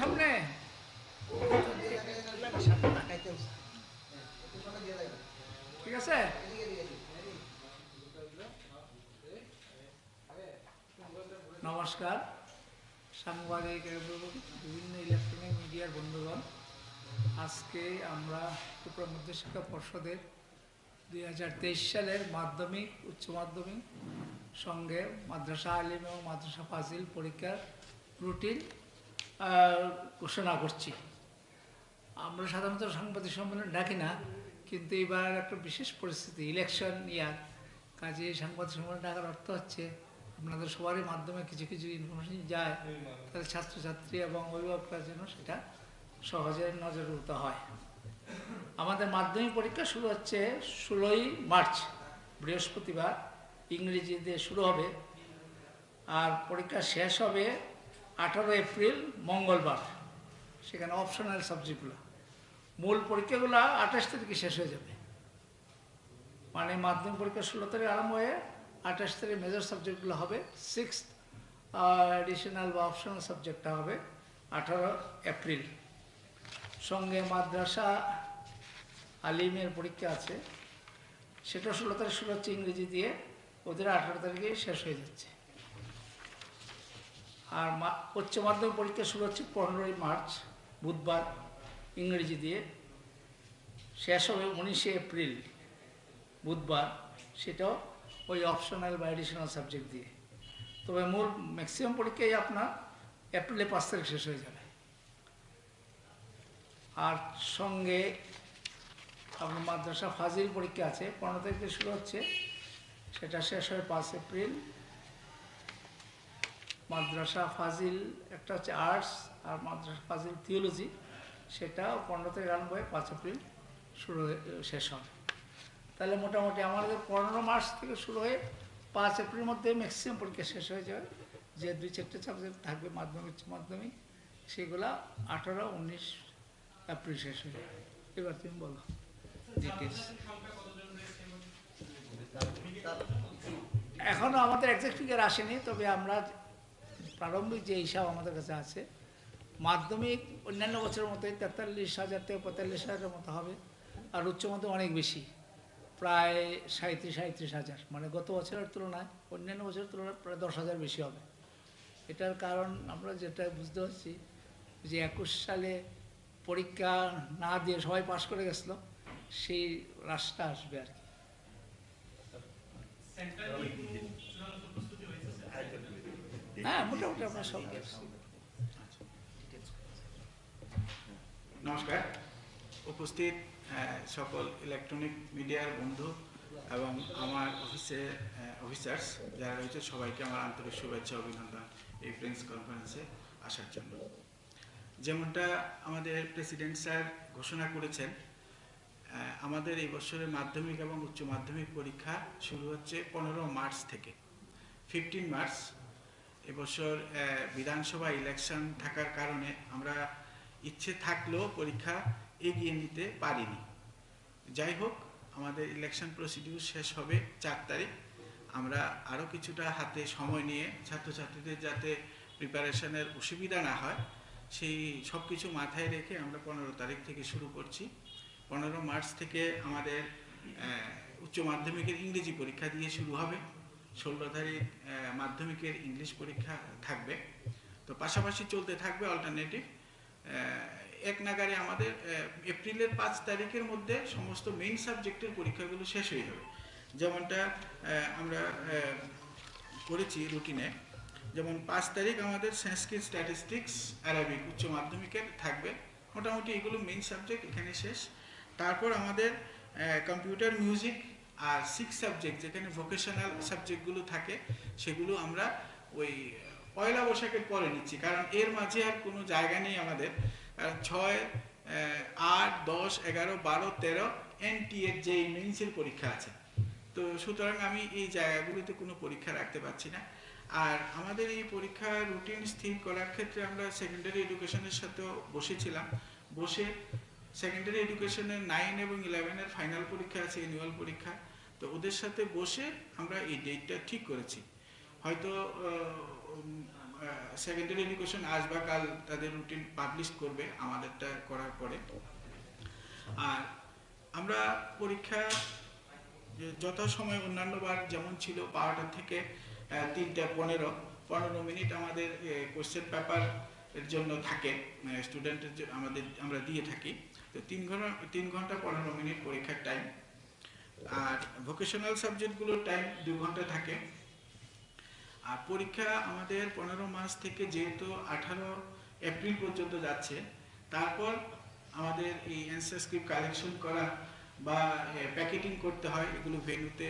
সামনে ঠিক আছে। নমস্কার সাংবাদিক এবং বিভিন্ন ইলেকট্রনিক মিডিয়ার বন্ধুগণ, আজকে আমরা ত্রিপুরা মধ্যশিক্ষা পর্ষদের 2023 সালের মাধ্যমিক উচ্চ মাধ্যমিক সঙ্গে মাদ্রাসা আলিম এবং মাদ্রাসা ফাজিল পরীক্ষার রুটিন ঘোষণা করছি। আমরা সাধারণত সাংবাদিক সম্মেলন ডাকি না, কিন্তু এবার একটা বিশেষ পরিস্থিতি, ইলেকশন ইয়ার, কাজে সাংবাদিক সম্মেলন ডাকার অর্থ হচ্ছে আপনাদের সবারই মাধ্যমে কিছু কিছু ইনফরমেশন যায়, তাদের ছাত্রছাত্রী এবং অভিভাবকরা যেন সেটা সহজে নজরভূত হয়। আমাদের মাধ্যমিক পরীক্ষা শুরু হচ্ছে 16ই মার্চ বৃহস্পতিবার, ইংরেজি দিয়ে শুরু হবে, আর পরীক্ষা শেষ হবে 18 এপ্রিল মঙ্গলবার। সেখানে অপশনাল সাবজেক্টগুলো, মূল পরীক্ষাগুলো 28 তারিখে শেষ হয়ে যাবে। মানে মাধ্যমিক পরীক্ষা 16 তারিখে আরম্ভ হয়ে 28 তারিখে মেজর সাবজেক্টগুলো হবে, 6th এডিশনাল বা অপশনাল সাবজেক্টটা হবে 18 এপ্রিল। সঙ্গে মাদ্রাসা আলিমের পরীক্ষা আছে, সেটা 16 তারিখ শুরু হচ্ছে ইংরেজি দিয়ে, ওদের 18 তারিখে শেষ হয়ে যাচ্ছে। আর উচ্চ মাধ্যমিক পরীক্ষা শুরু হচ্ছে 15ই মার্চ বুধবার ইংরেজি দিয়ে, শেষ হবে 19শে এপ্রিল বুধবার, সেটাও ওই অপশনাল বা এডিশনাল সাবজেক্ট দিয়ে। তবে মূল ম্যাক্সিমাম পরীক্ষাই আপনার এপ্রিলে 5 তারিখ শেষ হয়ে যাবে। আর সঙ্গে আপনার মাদ্রাসা ফাজিল পরীক্ষা আছে, 15 তারিখে শুরু হচ্ছে, সেটা শেষ হয় 5 এপ্রিল। মাদ্রাসা ফাজিল একটা হচ্ছে আর্টস, আর মাদ্রাসা ফাজিল থিওলজি, সেটা 15 তারিখ আরম্ভ হয়ে 5 এপ্রিল শেষ হবে। তাহলে মোটামুটি আমাদের 15 মার্চ থেকে শুরু হয়ে 5 এপ্রিলের মধ্যে ম্যাক্সিমাম পরীক্ষা শেষ হয়ে যাবে। যে 2-4টে সাবজেক্ট থাকবে মাধ্যমিক উচ্চ মাধ্যমিক, সেগুলা 18-19 এপ্রিল শেষ হয়ে যাবে। এবার তুমি বলো ডিটেলস। এখনও আমাদের এক্সাক্ট ফিগার আসেনি, তবে আমরা প্রারম্ভিক যে হিসাব আমাদের কাছে আছে, মাধ্যমিক অন্যান্য বছরের মতোই 43,000 থেকে 45,000 মতো হবে, আর উচ্চ মাধ্যমিক অনেক বেশি, প্রায় 37-38,000, মানে গত বছরের তুলনায় অন্যান্য বছরের তুলনায় প্রায় 10,000 বেশি হবে। এটার কারণ আমরা যেটা বুঝতে পারছি যে 21 সালে পরীক্ষা না দিয়ে সবাই পাস করে গেছিল, সেই রাশটা আসবে আর কি। হ্যাঁ, মোটামুটি আমরা সব গেছি। নমস্কার উপস্থিত সকল ইলেকট্রনিক মিডিয়ার বন্ধু এবং আমার অফিসের অফিসার্স যারা রয়েছে, সবাইকে আমার আন্তরিক শুভেচ্ছা অভিনন্দন এই প্রেস কনফারেন্সে আসার জন্য। যেমনটা আমাদের প্রেসিডেন্ট স্যার ঘোষণা করেছেন, আমাদের এই বছরের মাধ্যমিক এবং উচ্চ মাধ্যমিক পরীক্ষা শুরু হচ্ছে 15 মার্চ থেকে 15 মার্চ। এবছর বিধানসভা ইলেকশন থাকার কারণে আমরা ইচ্ছে থাকলেও পরীক্ষা এগিয়ে নিতে পারিনি। যাই হোক, আমাদের ইলেকশন প্রসিডিউর শেষ হবে 4 তারিখ। আমরা আরও কিছুটা হাতে সময় নিয়ে ছাত্রছাত্রীদের যাতে প্রিপারেশনের অসুবিধা না হয়, সেই সব কিছু মাথায় রেখে আমরা 15 তারিখ থেকে শুরু করছি। 15 মার্চ থেকে আমাদের উচ্চ মাধ্যমিকের ইংরেজি পরীক্ষা দিয়ে শুরু হবে। 16 তারিখ মাধ্যমিকের ইংলিশ পরীক্ষা থাকবে। তো পাশাপাশি চলতে থাকবে অল্টারনেটিভ। এক নাগারে আমাদের এপ্রিলের 5 তারিখের মধ্যে সমস্ত মেইন সাবজেক্টের পরীক্ষাগুলো শেষ হয়ে যাবে। যেমনটা আমরা করেছি রুটিনে, যেমন 5 তারিখ আমাদের সংস্কৃত, স্ট্যাটিস্টিক্স, আরবিক উচ্চ মাধ্যমিকের থাকবে। মোটামুটি এগুলো মেইন সাবজেক্ট এখানে শেষ। তারপর আমাদের কম্পিউটার, মিউজিক আর 6 সাবজেক্ট যেখানে ভোকেশনাল সাবজেক্টগুলো থাকে, সেগুলো আমরা ওই পয়লা বৈশাখের পরে নিচ্ছি, কারণ এর মাঝে আর কোনো জায়গা নেই আমাদের। 6, 8, 10, 11, 12, 13 NT এর যে মেইনসের পরীক্ষা আছে। তো সুতরাং আমি এই জায়গাগুলোতে কোনো পরীক্ষা রাখতে পারছি না। আর আমাদের এই পরীক্ষার রুটিন স্থির করার ক্ষেত্রে আমরা সেকেন্ডারি এডুকেশনের সাথেও বসেছিলাম। বসে সেকেন্ডারি এডুকেশনের 9 এবং 11 এর ফাইনাল পরীক্ষা আছে, অ্যানুয়াল পরীক্ষা। তো ওদের সাথে বসে আমরা এই ডেটটা ঠিক করেছি। হয়তো সেকেন্ডারি এডুকেশন আজ বা কাল তাদের রুটিন পাবলিশ করবে আমাদেরটা করার পরে। আর আমরা পরীক্ষা যথাসময় অন্যান্যবার যেমন ছিল 12টা থেকে 3টা 15 মিনিট আমাদের কোশ্চেন পেপার এর জন্য থাকে, স্টুডেন্টের আমরা দিয়ে থাকি। তো 3 ঘন্টা 15 মিনিট পরীক্ষার টাইম। আর ভোকেশনাল সাবজেক্টগুলোর টাইম 2 ঘন্টা থাকে। আর পরীক্ষা আমাদের 15 মাস থেকে যেহেতু 18 এপ্রিল পর্যন্ত যাচ্ছে, তারপর আমাদের এই অ্যান্সার স্ক্রিপ্ট কালেকশন করা বা প্যাকেটিং করতে হয়। এগুলো ভেন্যুতে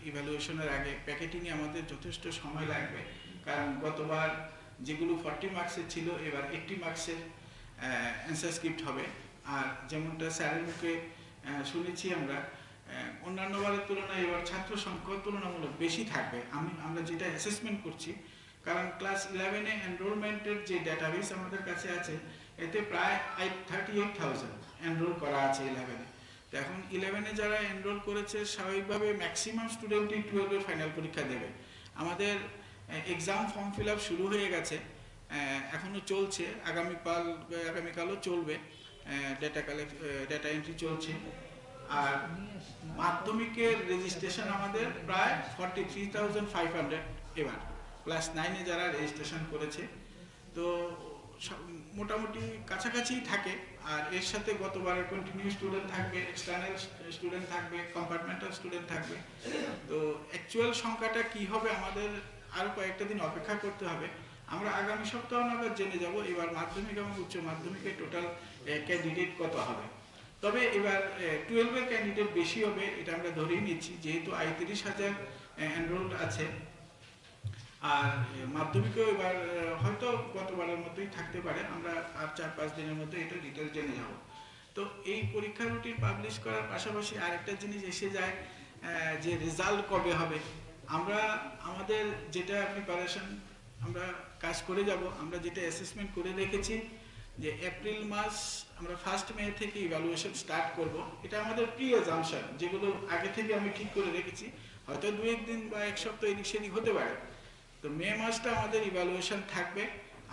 ইভ্যালুয়েশনের আগে প্যাকেটিংয়ে আমাদের যথেষ্ট সময় লাগবে, কারণ গতবার যেগুলো 40 মার্কসের ছিল এবার 80 মার্কসের অ্যান্সার স্ক্রিপ্ট হবে। আর যেমনটা স্যারের মুখে শুনেছি আমরা, অন্যান্য বারের তুলনায় এবার ছাত্র সংখ্যা তুলনামূলক বেশি থাকবে। আমরা যেটা অ্যাসেসমেন্ট করছি, কারণ ক্লাস 11-এ এনরোলমেন্টের যে ডাটাবেস আমাদের কাছে আছে, এতে প্রায় 38,000 এনরোল করা আছে 11-এ। তো এখন 11-এ যারা এনরোল করেছে স্বাভাবিকভাবে ম্যাক্সিমাম স্টুডেন্টই 12-এর ফাইনাল পরীক্ষা দেবে। আমাদের এক্সাম ফর্ম ফিল আপ শুরু হয়ে গেছে, এখনও চলছে, আগামীকালও চলবে, ডেটা এন্ট্রি চলছে। আর মাধ্যমিকের রেজিস্ট্রেশন আমাদের প্রায় 43,500 এবার ক্লাস 9-এ যারা রেজিস্ট্রেশন করেছে। তো মোটামুটি কাছাকাছি থাকে। আর এর সাথে গতবারের কন্টিনিউ স্টুডেন্ট থাকবে, এক্সটার্নাল স্টুডেন্ট থাকবে, কম্পার্টমেন্টাল স্টুডেন্ট থাকবে। তো অ্যাকচুয়াল সংখ্যাটা কি হবে আমাদের আরও কয়েকটা দিন অপেক্ষা করতে হবে। আমরা আগামী সপ্তাহ নাগাদ জেনে যাব এবার মাধ্যমিক এবং উচ্চ মাধ্যমিকের টোটাল ক্যান্ডিডেট কত হবে। তবে এবার 12-এর ক্যান্ডিডেট বেশি হবে, এটা আমরা ধরেই নিচ্ছি, যেহেতু 31,000 এনরোলড আছে। আর মাধ্যমিকেও এবার হয়তো গতবারের মতোই থাকতে পারে, আমরা আর 4-5 দিনের মধ্যে এটা ডিটেলস জেনে যাব। তো এই পরীক্ষা রুটিন পাবলিশ করার পাশাপাশি আরেকটা জিনিস এসে যায়, যে রেজাল্ট কবে হবে। আমরা আমাদের যেটা প্রিপারেশন আমরা কাজ করে যাব, আমরা যেটা অ্যাসেসমেন্ট করে রেখেছি যে এপ্রিল মাস আমরা 1 মে থেকে ইভ্যালুয়েশন স্টার্ট করব। এটা আমাদের প্রি অ্যাজাম্পশন, যেগুলো আগে থেকে আমি ঠিক করে রেখেছি, হয়তো 2-1 দিন বা 1 সপ্তাহ এদিক সেদিক হতে পারে। তো মে মাসটা আমাদের ইভ্যালুয়েশন থাকবে।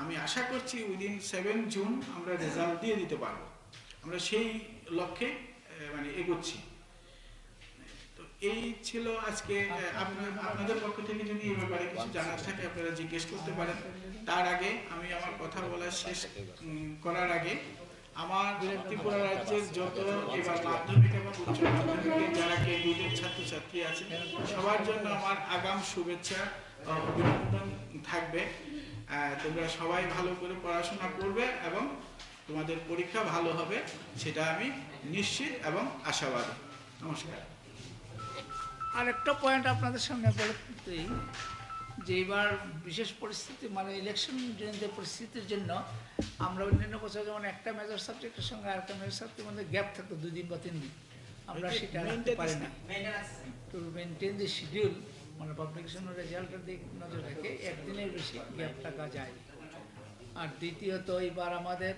আমি আশা করছি উইদিন 7 জুন আমরা রেজাল্ট দিয়ে দিতে পারবো। আমরা সেই লক্ষ্যে এগোচ্ছি। তো এই ছিল আজকে। আপনাদের পক্ষ থেকে যদি এই ব্যাপারে কিছু জানার থাকে আপনারা জিজ্ঞেস করতে পারেন। তার আগে আমি আমার কথা বলা শেষ করার আগে আমার ত্রিপুরা রাজ্যের যত এবার মাধ্যমিক এবং উচ্চ মাধ্যমিকে যারা ক্যান্ডিডেট ছাত্রছাত্রী আছেন সবার জন্য আমার আগাম শুভেচ্ছা অভিনন্দন থাকবে। তোমরা সবাই ভালো করে পড়াশোনা করবে এবং তোমাদের পরীক্ষা ভালো হবে, সেটা আমি নিশ্চিত এবং আশাবাদী। নমস্কার। আরেকটা পয়েন্ট আপনাদের সামনে বলে দিই, যে এবার বিশেষ পরিস্থিতি ইলেকশন জনিত পরিস্থিতির জন্য আমরা অন্যান্য বছর যেমন একটা মেজর সাবজেক্টের সঙ্গে আরেকটা মেজর সাবজেক্টের মধ্যে গ্যাপ থাকতো 2 দিন বা 3 দিন, আমরা সেটা রাখতে পারি না। টু মেনটেন দি শিডিউল, পাবলিকেশনের রেজাল্টের দিক নজর রেখে 1 দিনের বেশি গ্যাপ থাকা যায়। আর দ্বিতীয়ত এবার আমাদের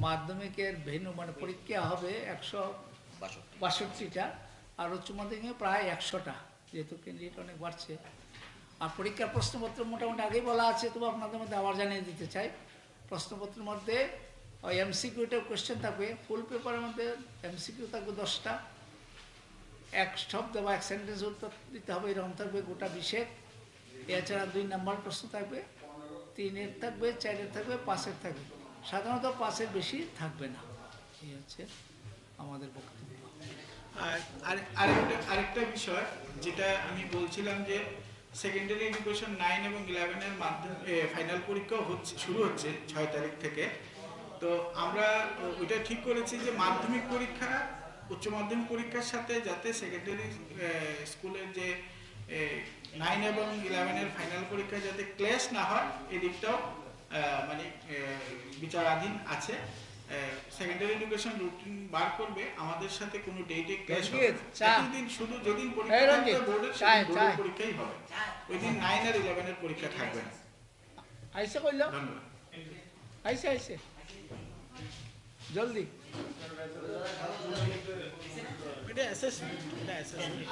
মাধ্যমিকের ভেন্যু পরীক্ষা হবে 162টা, আর উচ্চ মাধ্যমিকে প্রায় 100টা, যেহেতু ক্যান্ডিডেট অনেক বাড়ছে। আর পরীক্ষার প্রশ্নপত্র মোটামুটি আগেই বলা আছে, তবু আপনাদের মধ্যে আবার জানিয়ে দিতে চাই। প্রশ্নপত্রের মধ্যে ওই এমসিকিউটা কোয়েশ্চেন থাকবে, ফুল পেপারের মধ্যে এমসিকিউ থাকবে 10টা, 1 শব্দ বা 1 সেন্টেন্স উত্তর দিতে হবে, এরকম থাকবে গোটা 20-এর। এছাড়া 2 নাম্বার প্রশ্ন থাকবে, 3-এর থাকবে, 4-এর থাকবে, 5-এর থাকবে। সাধারণত 5-এর বেশি থাকবে না। এই হচ্ছে আমাদের বক্তব্য। আর আরেকটা বিষয় যেটা আমি বলছিলাম, যে সেকেন্ডারি এডুকেশন 9 এবং 11-এর মাধ্যমে ফাইনাল পরীক্ষা শুরু হচ্ছে 6 তারিখ থেকে। তো আমরা ওইটা ঠিক করেছি যে মাধ্যমিক পরীক্ষা উচ্চ মাধ্যমিক পরীক্ষার সাথে যাতে সেকেন্ডারি স্কুলের যে 9 এবং 11-এর ফাইনাল পরীক্ষা যাতে ক্ল্যাশ না হয়, এদিকটাও বিচারাধীন আছে। সেকেন্ডারি এডুকেশন রুটিন বার করবে, আমাদের সাথে কোনো ডেটে ক্ল্যাশ হবে না। শুধু যেদিন পরীক্ষা থাকবে বোর্ডের পরীক্ষাই হবে, ওই দিন 9 আর 11-এর পরীক্ষা থাকবে না। আইসে কইলো, ধন্যবাদ। আইসে জলদি। এটা অ্যাসেসমেন্ট,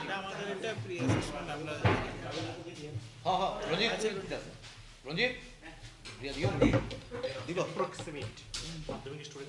এটা আমাদের একটা প্রি অ্যাসেসমেন্ট। আমরা রঞ্জিত দিব? approximate মাধ্যমিক স্টুডেন্ট